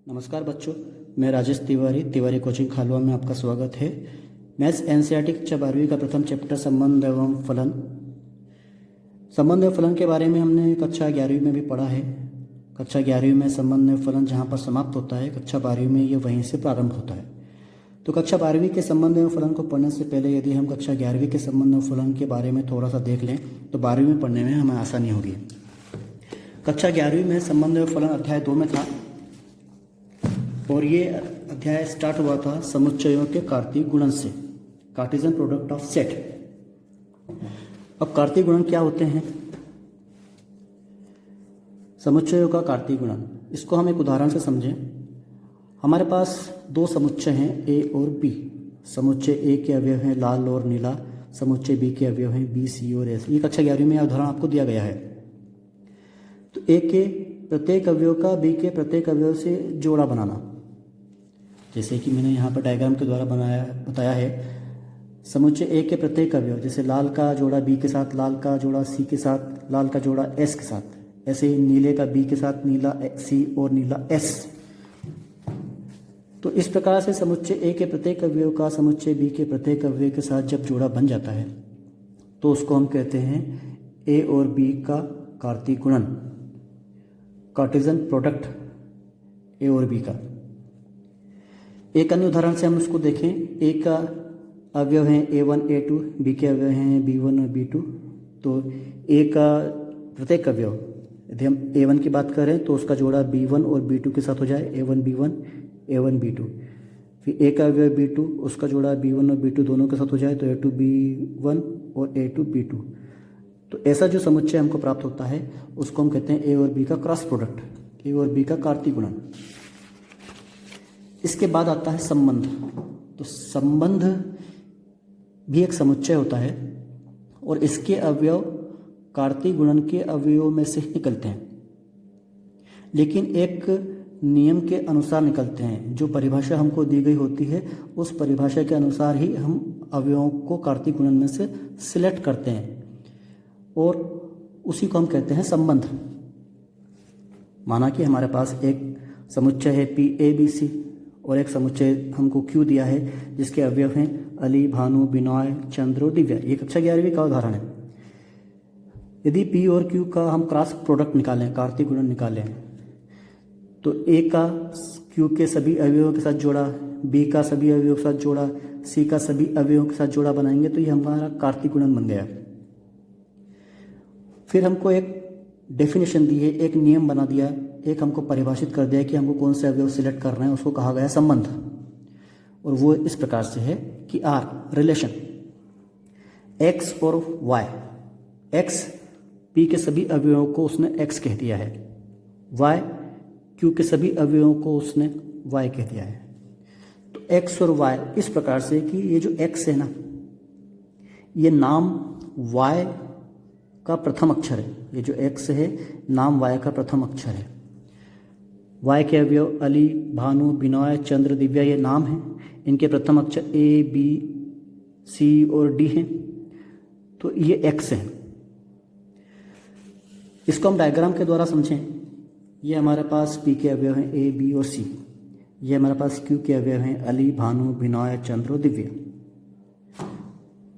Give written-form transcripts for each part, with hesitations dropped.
नमस्कार बच्चों, मैं राजेश तिवारी कोचिंग खालवा में आपका स्वागत है। मैथ्स एनसीईआरटी कक्षा 12वीं का प्रथम चैप्टर संबंध एवं फलन के बारे में हमने कक्षा 11वीं में भी पढ़ा है। कक्षा 11वीं में संबंध एवं फलन जहाँ पर समाप्त होता है, कक्षा 12वीं में ये वहीं से प्रारंभ होता है। तो कक्षा 12वीं के संबंध एवं फलन को पढ़ने से पहले यदि हम कक्षा 11वीं के संबंध एवं फलन के बारे में थोड़ा सा देख लें तो 12वीं में पढ़ने में हमें आसानी होगी। कक्षा 11वीं में संबंध एवं फलन अध्याय 2 में था और ये अध्याय स्टार्ट हुआ था समुच्चयों के कार्तीय गुणन से, कार्टेशियन प्रोडक्ट ऑफ सेट। अब कार्तीय गुणन क्या होते हैं? समुच्चयों का कार्तीय गुणन, इसको हम एक उदाहरण से समझें। हमारे पास दो समुच्चय हैं ए और बी। समुच्चय ए के अवयव हैं लाल और नीला, समुच्चय बी के अवयव हैं बी, सी और एस। ये कक्षा 11वीं में उदाहरण आपको दिया गया है। तो ए के प्रत्येक अवयव का बी के प्रत्येक अवयव से जोड़ा बनाना, जैसे कि मैंने यहाँ पर डायग्राम के द्वारा बताया है। समुच्चय ए के प्रत्येक अवयव, जैसे लाल का जोड़ा बी के साथ, लाल का जोड़ा सी के साथ, लाल का जोड़ा एस के साथ, ऐसे ही नीले का बी के साथ नीला सी और नीला एस। तो इस प्रकार से समुच्चय ए के प्रत्येक अवयव का समुच्चय बी के प्रत्येक अवयव के साथ जब जोड़ा बन जाता है तो उसको हम कहते हैं ए और बी का कार्तीय गुणन, कार्टेशियन प्रोडक्ट ए और बी का। एक अन्य उदाहरण से हम उसको देखें। ए का अवयव है A1 A2, बी के अवयव हैं B1 और B2। तो ए का प्रत्येक अवयव, यदि हम A1 की बात करें तो उसका जोड़ा B1 और B2 के साथ हो जाए, A1 B1 A1 B2। फिर ए का अवयव B2, उसका जोड़ा B1 और B2 दोनों के साथ हो जाए तो A2 B1 और A2 B2। तो ऐसा जो समुच्चय हमको प्राप्त होता है उसको हम कहते हैं ए और बी का क्रॉस प्रोडक्ट, ए और बी का कार्तीय गुणन। इसके बाद आता है संबंध। तो संबंध भी एक समुच्चय होता है और इसके अवयव कार्तीय गुणन के अवयवों में से ही निकलते हैं, लेकिन एक नियम के अनुसार निकलते हैं। जो परिभाषा हमको दी गई होती है उस परिभाषा के अनुसार ही हम अवयवों को कार्तीय गुणन में से सिलेक्ट करते हैं और उसी को हम कहते हैं संबंध। माना कि हमारे पास एक समुच्चय है पी ए बी सी और एक समुच्चय हमको क्यू दिया है जिसके अवयव हैं अली, भानु, बिनॉय, चंद्र और दिव्या। ये कक्षा 11वीं का उदाहरण है। यदि पी और क्यू का हम क्रॉस प्रोडक्ट निकालें, कार्तीय गुणन निकालें, तो ए का क्यू के सभी अवयवों के साथ जोड़ा, बी का सभी अवयवों के साथ जोड़ा, सी का सभी अवयवों के साथ जोड़ा बनाएंगे तो ये हमारा कार्तीय गुणन बन गया। फिर हमको एक डेफिनेशन दी है, एक नियम बना दिया, एक हमको परिभाषित कर दिया कि हमको कौन से अवयव सिलेक्ट कर रहे हैं, उसको कहा गया संबंध। और वो इस प्रकार से है कि आर रिलेशन एक्स और वाई। एक्स पी के सभी अवयवों को उसने एक्स कह दिया है, वाई क्यू के सभी अवयवों को उसने वाई कह दिया है। तो एक्स और वाई इस प्रकार से कि ये जो एक्स है ना, ये नाम वाई का प्रथम अक्षर है। ये जो एक्स है नाम वाई का प्रथम अक्षर है। वाई के अवयव अली, भानु, बिनॉय, चंद्र, दिव्या ये नाम हैं। इनके प्रथम अक्षर ए, बी, सी और डी हैं। तो ये एक्स है। इसको हम डायग्राम के द्वारा समझें। ये हमारे पास पी के अवयव हैं ए, बी और सी। ये हमारे पास क्यू के अवयव हैं अली, भानु, बिनॉय, चंद्र और दिव्या।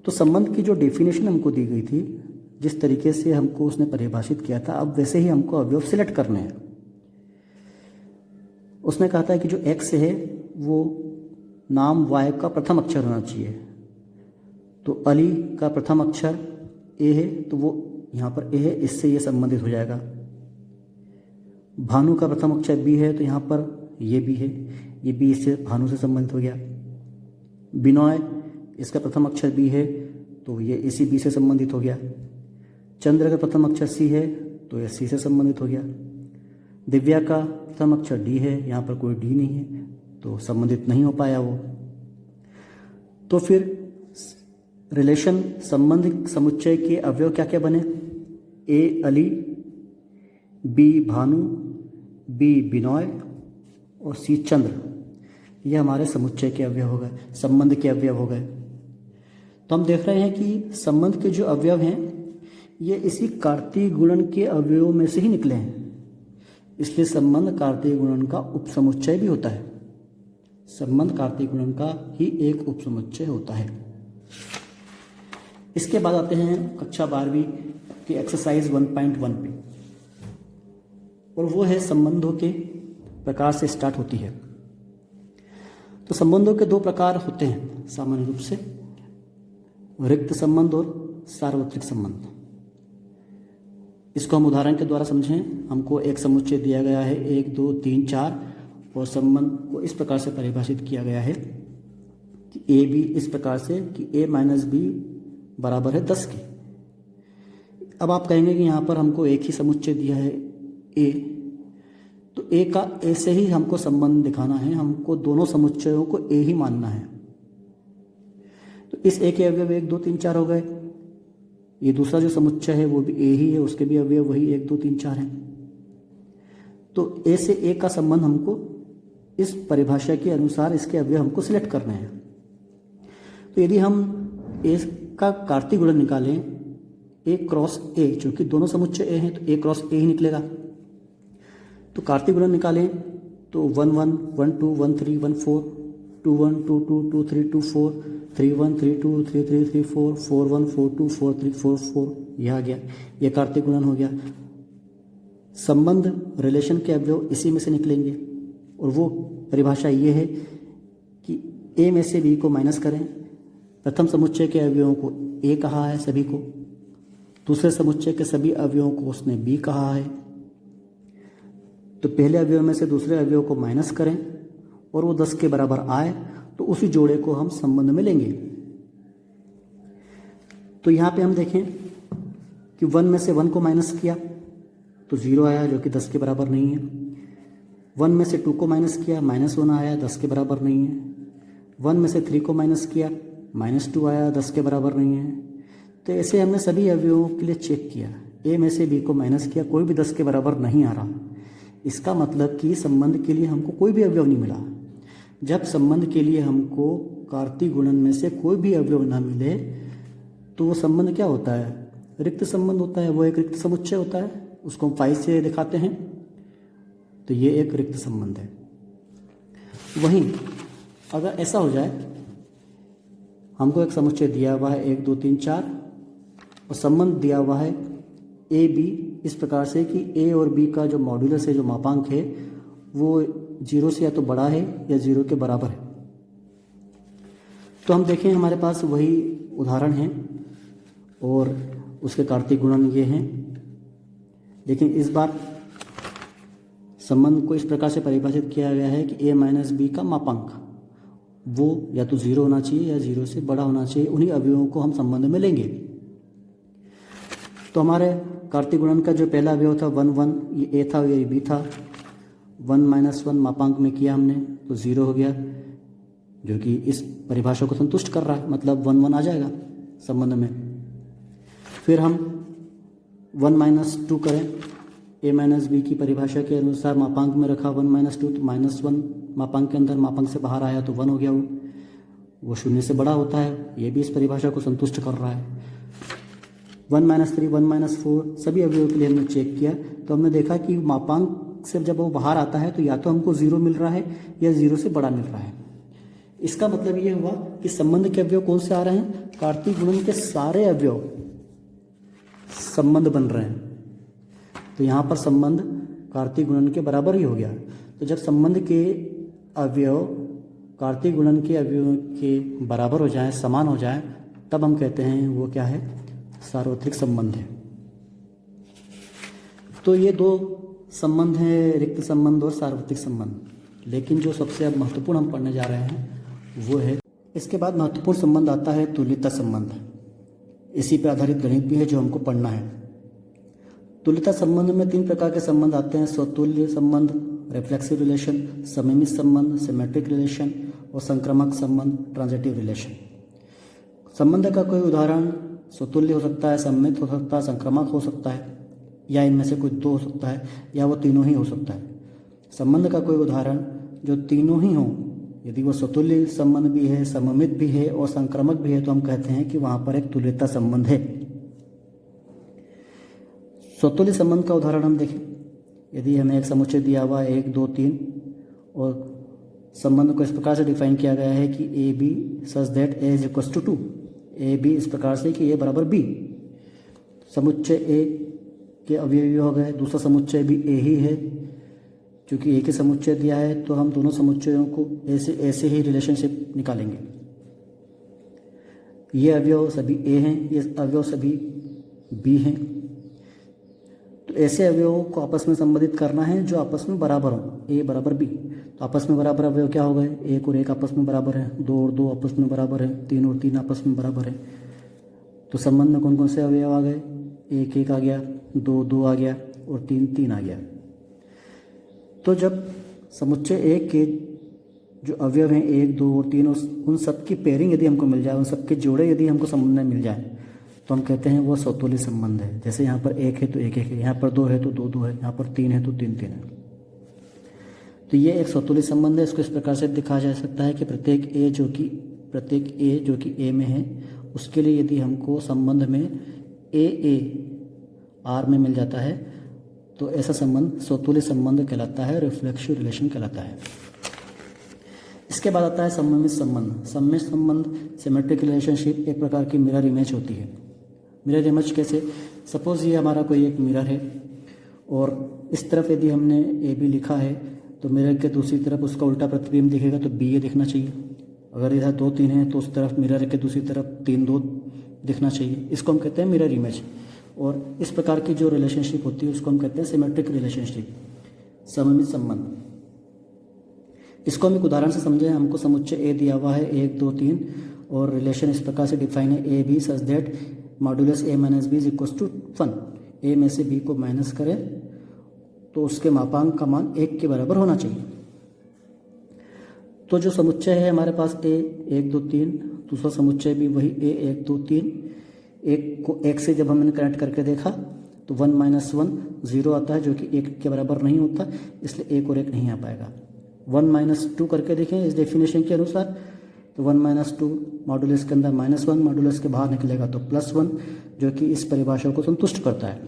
तो संबंध की जो डेफिनेशन हमको दी गई थी, जिस तरीके से हमको उसने परिभाषित किया था, अब वैसे ही हमको अवयव सिलेक्ट करने हैं। उसने कहा था कि जो एक्स है वो नाम वाई का प्रथम अक्षर होना चाहिए। तो अली का प्रथम अक्षर ए है तो वो यहाँ पर ए है, इससे ये संबंधित हो जाएगा। भानु का प्रथम अक्षर बी है तो यहाँ पर ये बी है, ये बी इससे भानु से संबंधित हो गया। बिनॉय इसका प्रथम अक्षर बी है तो ये इसी बी से संबंधित हो गया। चंद्र का प्रथम अक्षर सी है तो यह सी से संबंधित हो गया। दिव्या का प्रथम अक्षर डी है, यहाँ पर कोई डी नहीं है तो संबंधित नहीं हो पाया वो। तो फिर रिलेशन संबंध समुच्चय के अवयव क्या क्या बने? ए अली, बी भानु, बी बिनॉय और सी चंद्र। ये हमारे समुच्चय के अवयव हो गए, संबंध के अवयव हो गए। तो हम देख रहे हैं कि संबंध के जो अवयव हैं ये इसी कार्तीय गुणन के अवयवों में से ही निकले हैं। इसलिए संबंध कार्तीय गुणन का उपसमुच्चय भी होता है। संबंध कार्तीय गुणन का ही एक उपसमुच्चय होता है। इसके बाद आते हैं कक्षा 12वीं की एक्सरसाइज 1.1 पे, और वो है संबंधों के प्रकार से स्टार्ट होती है। तो संबंधों के दो प्रकार होते हैं सामान्य रूप से, रिक्त संबंध और सार्वत्रिक संबंध। इसको हम उदाहरण के द्वारा समझें। हमको एक समुच्चय दिया गया है 1 2 3 4, और संबंध को इस प्रकार से परिभाषित किया गया है कि ए बी इस प्रकार से कि a माइनस बी बराबर है 10 के। अब आप कहेंगे कि यहाँ पर हमको एक ही समुच्चय दिया है a, तो a का a से ही हमको संबंध दिखाना है, हमको दोनों समुच्चयों को a ही मानना है। तो इस a के अवयव 1 2 3 4 हो गए। ये दूसरा जो समुच्चय है वो भी a ही है, उसके भी अवयव वही 1 2 3 4 हैं। तो a से a का संबंध हमको इस परिभाषा के अनुसार इसके अवयव हमको सिलेक्ट करने हैं। तो यदि हम a का कार्तीय गुणन निकालें a क्रॉस a, चूंकि दोनों समुच्चय a हैं तो a क्रॉस a ही निकलेगा। तो कार्तीय गुणन निकालें तो 1 1 1 2 1 3 1 4, 2 1 2 2 2 3 2 4, 3 1 3 2 3 3 3 4, 4 1 4 2 4 3 4 4, यह आ गया, यह कार्तीय गुणन हो गया। संबंध रिलेशन के अवयव इसी में से निकलेंगे, और वो परिभाषा ये है कि a में से b को माइनस करें। प्रथम समुच्चय के अवयवों को a कहा है सभी को, दूसरे समुच्चय के सभी अवयवों को उसने b कहा है। तो पहले अवयव में से दूसरे अवयव को माइनस करें और वो 10 के बराबर आए तो उसी जोड़े को हम संबंध में लेंगे। तो यहाँ पे हम देखें कि 1 में से 1 को माइनस किया तो 0 आया, जो कि 10 के बराबर नहीं है। 1 में से 2 को माइनस किया, -1 आया, 10 के बराबर नहीं है। 1 में से 3 को माइनस किया, -2 आया, 10 के बराबर नहीं है। तो ऐसे हमने सभी अवयवों के लिए चेक किया। a में से b को माइनस किया, कोई भी 10 के बराबर नहीं आ रहा। इसका मतलब कि संबंध के लिए हमको कोई भी अवयव नहीं मिला। जब संबंध के लिए हमको कार्तीय गुणन में से कोई भी अवयव ना मिले तो वो संबंध क्या होता है? रिक्त संबंध होता है। वो एक रिक्त समुच्चय होता है, उसको हम 5 से दिखाते हैं। तो ये एक रिक्त संबंध है। वहीं अगर ऐसा हो जाए, हमको एक समुच्चय दिया हुआ है 1 2 3 4, और संबंध दिया हुआ है ए बी इस प्रकार से कि a और b का जो मॉड्यूलस है, जो मापांक है, वो 0 से या तो बड़ा है या 0 के बराबर है। तो हम देखें हमारे पास वही उदाहरण है और उसके कार्तीय गुणन ये हैं, लेकिन इस बार संबंध को इस प्रकार से परिभाषित किया गया है कि a माइनस बी का मापांक वो या तो 0 होना चाहिए या 0 से बड़ा होना चाहिए। उन्हीं अवयवों को हम संबंध में लेंगे। तो हमारे कार्तीय गुणन का जो पहला अवयव था 1 1, ये a था और ये b था। 1 - 1 मापांक में किया हमने तो 0 हो गया, जो कि इस परिभाषा को संतुष्ट कर रहा है, मतलब 1 1 आ जाएगा संबंध में। फिर हम 1 - 2 करें, a माइनस बी की परिभाषा के अनुसार मापांक में रखा 1 - 2, तो -1 मापांक के अंदर मापांक से बाहर आया तो 1 हो गया। वो 0 से बड़ा होता है, ये भी इस परिभाषा को संतुष्ट कर रहा है। 1 - 3 1 - 4 सभी अवयवों के लिए हमने चेक किया तो हमने देखा कि मापांक से जब वो बाहर आता है तो या तो हमको 0 मिल रहा है या 0 से बड़ा मिल रहा है। इसका मतलब ये हुआ कि संबंध के अवयव कौन से आ रहे हैं? कार्तीय गुणन के सारे अवयव संबंध बन रहे हैं। तो यहाँ पर संबंध कार्तीय गुणन के बराबर ही हो गया। तो जब संबंध के अवयव कार्तीय गुणन के अवयवों के बराबर हो जाए, समान हो जाए, तब हम कहते हैं वो क्या है? सार्वत्रिक संबंध है। तो ये दो संबंध हैं, रिक्त संबंध और सार्वत्रिक संबंध। लेकिन जो सबसे अब महत्वपूर्ण हम पढ़ने जा रहे हैं वो है, इसके बाद महत्वपूर्ण संबंध आता है तुल्यता संबंध। इसी पर आधारित गणित भी है जो हमको पढ़ना है। तुल्यता संबंध में 3 प्रकार के संबंध आते हैं: स्वतुल्य संबंध, रिफ्लेक्सिव रिलेशन, सममित संबंध, सिमेट्रिक रिलेशन, और संक्रामक संबंध, ट्रांजिटिव रिलेशन। संबंध का कोई उदाहरण स्वतुल्य हो सकता है, सममित हो सकता है, संक्रामक हो सकता है, या इनमें से कोई 2 हो सकता है, या वो तीनों ही हो सकता है। संबंध का कोई उदाहरण जो तीनों ही हों, यदि वो स्वतुल्य संबंध भी है, सममित भी है और संक्रामक भी है, तो हम कहते हैं कि वहाँ पर एक तुल्यता संबंध है। स्वतुल्य संबंध का उदाहरण हम देखें। यदि हमें एक समुच्चय दिया हुआ है 1 2 3 और संबंध को इस प्रकार से डिफाइन किया गया है कि A B such that A is equals to 2, A B इस प्रकार से कि ए बराबर बी। समुच्चय ए के अवयवी हो गए, दूसरा समुच्चय भी ए ही है, क्योंकि ए के समुच्चय दिया है तो हम दोनों समुच्चयों को ऐसे ही रिलेशनशिप निकालेंगे। ये अवयव सभी ए हैं, ये अवयव सभी बी हैं। तो ऐसे अवयवों को आपस में संबंधित करना है जो आपस में बराबर हो, ए बराबर बी। तो आपस में बराबर अवयव क्या हो गए, 1 और 1 आपस में बराबर है, 2 और 2 आपस में बराबर है, 3 और 3 आपस में बराबर है। तो संबंध में कौन कौन से अवयव आ गए, 1 1 आ गया, 2 2 आ गया और 3 3 आ गया। तो जब समुच्चय एक के जो अवयव हैं 1 2 और 3, उन सब की पेयरिंग यदि हमको मिल जाए, उन सब के जोड़े यदि हमको संबंध में मिल जाए तो हम कहते हैं वो समतुल्य संबंध है। जैसे यहाँ पर 1 है तो 1 1 है, यहाँ पर 2 है तो 2 2 है, यहाँ पर 3 है तो 3 3 है। तो ये एक समतुल्य संबंध है। इसको इस प्रकार से दिखाया जा सकता है कि प्रत्येक ए जो कि ए में है, उसके लिए यदि हमको संबंध में ए आर में मिल जाता है तो ऐसा संबंध समतुल्य संबंध कहलाता है, रिफ्लेक्सिव रिलेशन कहलाता है। इसके बाद आता है सममित संबंध। सममित संबंध सिमेट्रिक रिलेशनशिप एक प्रकार की मिरर इमेज होती है। मिरर इमेज कैसे, सपोज ये हमारा कोई एक मिरर है और इस तरफ यदि हमने ए बी लिखा है तो मिरर के दूसरी तरफ उसका उल्टा प्रतिबिंब दिखेगा तो बी ए दिखना चाहिए। अगर इधर 2 3 है तो उस तरफ मिरर के दूसरी तरफ 3 2 दिखना चाहिए। इसको हम कहते हैं मिरर इमेज। और इस प्रकार की जो रिलेशनशिप होती है उसको हम कहते हैं सिमेट्रिक रिलेशनशिप, सममित संबंध। इसको हम एक उदाहरण से समझें। हमको समुच्चय ए दिया हुआ है 1 2 3 और रिलेशन इस प्रकार से डिफाइन है, A B such that modulus A minus B is equals to 1। A में से बी को माइनस करें तो उसके मापांक का मान 1 के बराबर होना चाहिए। तो जो समुच्चय है हमारे पास ए 1 2 3, दूसरा समुच्चय भी वही ए 1 2 3। एक को 1 से जब हमने कनेक्ट करके देखा तो 1 - 1 0 आता है, जो कि 1 के बराबर नहीं होता, इसलिए 1 और 1 नहीं आ पाएगा। 1 - 2 करके देखें इस डेफिनेशन के अनुसार, तो 1 - 2 मॉडुलस के अंदर -1, मॉडुलस के बाहर निकलेगा तो +1, जो कि इस परिभाषा को संतुष्ट करता है,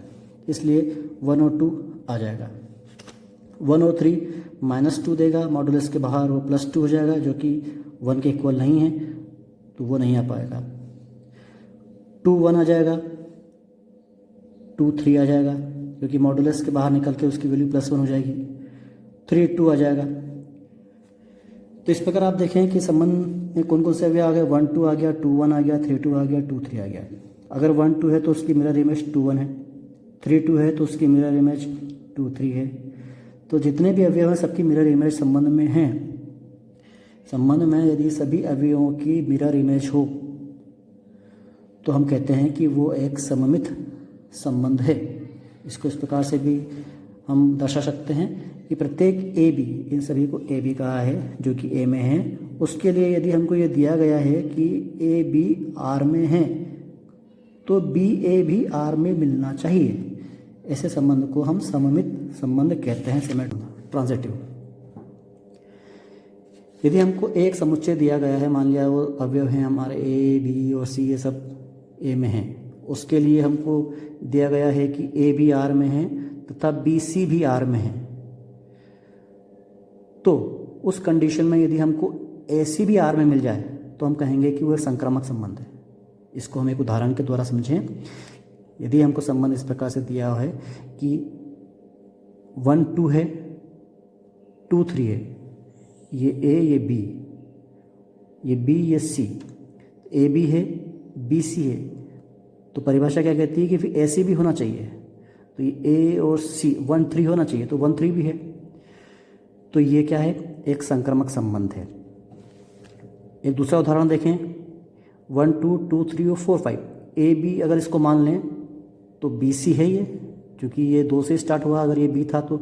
इसलिए 1 और 2 आ जाएगा। 1 और 3 -2 देगा, मॉडुलस के बाहर वो +2 हो जाएगा, जो कि 1 के इक्वल नहीं है तो वो नहीं आ पाएगा। 2 1 आ जाएगा, 2 3 आ जाएगा, क्योंकि मॉडुलस के बाहर निकल के उसकी वैल्यू +1 हो जाएगी। 3 2 आ जाएगा। तो इस प्रकार आप देखें कि संबंध में कौन कौन से अवयव आ गए। 1 2 आ गया, 2 1 आ गया, 3 2 आ गया, 2 3 आ गया। अगर 1 2 है तो उसकी मिरर इमेज 2 1 है, 3 2 है तो उसकी मिरर इमेज 2 3 है। तो जितने भी अवयव हैं सबकी मिरर इमेज संबंध में हैं। संबंध में यदि सभी अवयवों की मिरर इमेज हो तो हम कहते हैं कि वो एक सममित संबंध है। इसको इस प्रकार से भी हम दर्शा सकते हैं कि प्रत्येक ए बी, इन सभी को ए बी कहा है जो कि ए में है, उसके लिए यदि हमको ये दिया गया है कि ए बी आर में है तो बी ए भी आर में मिलना चाहिए। ऐसे संबंध को हम सममित संबंध कहते हैं, सिमेट्रिक ट्रांजिटिव। यदि हमको एक समुच्चय दिया गया है, मान लिया वो अवयव हैं हमारे ए बी और सी, ये सब ए में हैं, उसके लिए हमको दिया गया है कि ए बी आर में है तथा बी सी भी आर में है, तो उस कंडीशन में यदि हमको ए सी भी आर में मिल जाए तो हम कहेंगे कि वह संक्रामक संबंध है। इसको हम एक उदाहरण के द्वारा समझें। यदि हमको संबंध इस प्रकार से दिया है कि 1 2 है, 2 3 है, ये ए ये बी, ये बी ये सी, ए बी है बी सी है, तो परिभाषा क्या कहती है कि फिर ए सी भी होना चाहिए। तो ये ए और सी 1 3 होना चाहिए, तो 1 3 भी है, तो ये क्या है, एक संक्रामक संबंध है। एक दूसरा उदाहरण देखें, 1 2 2 3 और 4 5, ए बी अगर इसको मान लें तो बी सी है ये, क्योंकि ये 2 से स्टार्ट हुआ, अगर ये बी था तो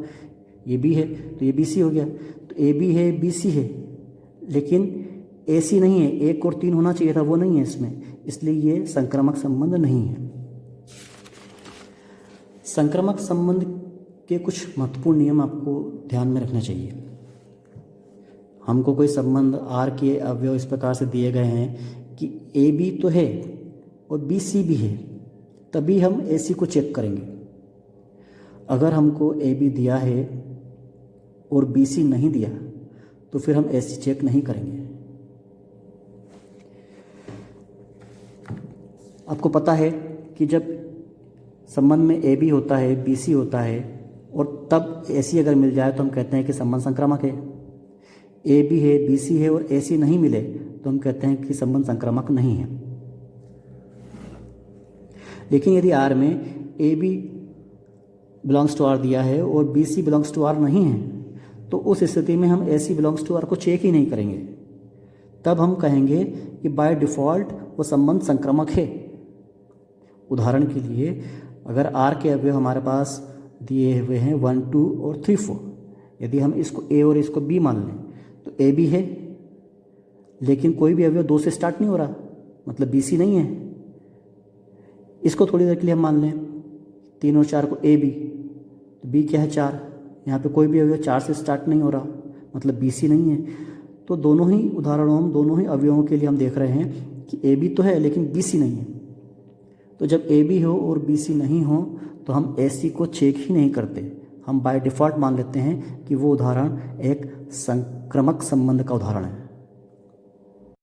ये बी है, तो ये बी सी हो गया। तो ए बी है बी सी है, लेकिन ए सी नहीं है, 1 और 3 होना चाहिए था, वो नहीं है इसमें, इसलिए ये संक्रामक संबंध नहीं है। संक्रामक संबंध के कुछ महत्वपूर्ण नियम आपको ध्यान में रखने चाहिए। हमको कोई संबंध आर के अवयव इस प्रकार से दिए गए हैं कि ए बी तो है और बी सी भी है, तभी हम ए सी को चेक करेंगे। अगर हमको ए बी दिया है और बी सी नहीं दिया तो फिर हम ए सी चेक नहीं करेंगे। आपको पता है कि जब संबंध में ए बी होता है, बी सी होता है और तब ए सी अगर मिल जाए तो हम कहते हैं कि संबंध संक्रामक है। ए बी है, बी सी है और ए सी नहीं मिले तो हम कहते हैं कि संबंध संक्रामक नहीं है। लेकिन यदि आर में A B belongs to R दिया है और B C belongs to R नहीं है तो उस स्थिति में हम A C belongs to R को चेक ही नहीं करेंगे। तब हम कहेंगे कि बाय डिफ़ॉल्ट वो संबंध संक्रामक है। उदाहरण के लिए अगर आर के अवयव हमारे पास दिए हुए हैं 1, 2 और 3, 4, यदि हम इसको ए और इसको बी मान लें तो ए बी है लेकिन कोई भी अवयव 2 से स्टार्ट नहीं हो रहा, मतलब बी सी नहीं है। इसको थोड़ी देर के लिए हम मान लें 3 और 4 को ए बी, तो बी क्या है 4, यहाँ पे कोई भी अवयव 4 से स्टार्ट नहीं हो रहा, मतलब बी सी नहीं है। तो दोनों ही उदाहरणों में दोनों ही अवयवों के लिए हम देख रहे हैं कि ए बी तो है लेकिन बी सी नहीं है। तो जब ए बी हो और बी सी नहीं हो तो हम ए सी को चेक ही नहीं करते, हम बाय डिफ़ॉल्ट मान लेते हैं कि वो उदाहरण एक संक्रामक संबंध का उदाहरण है।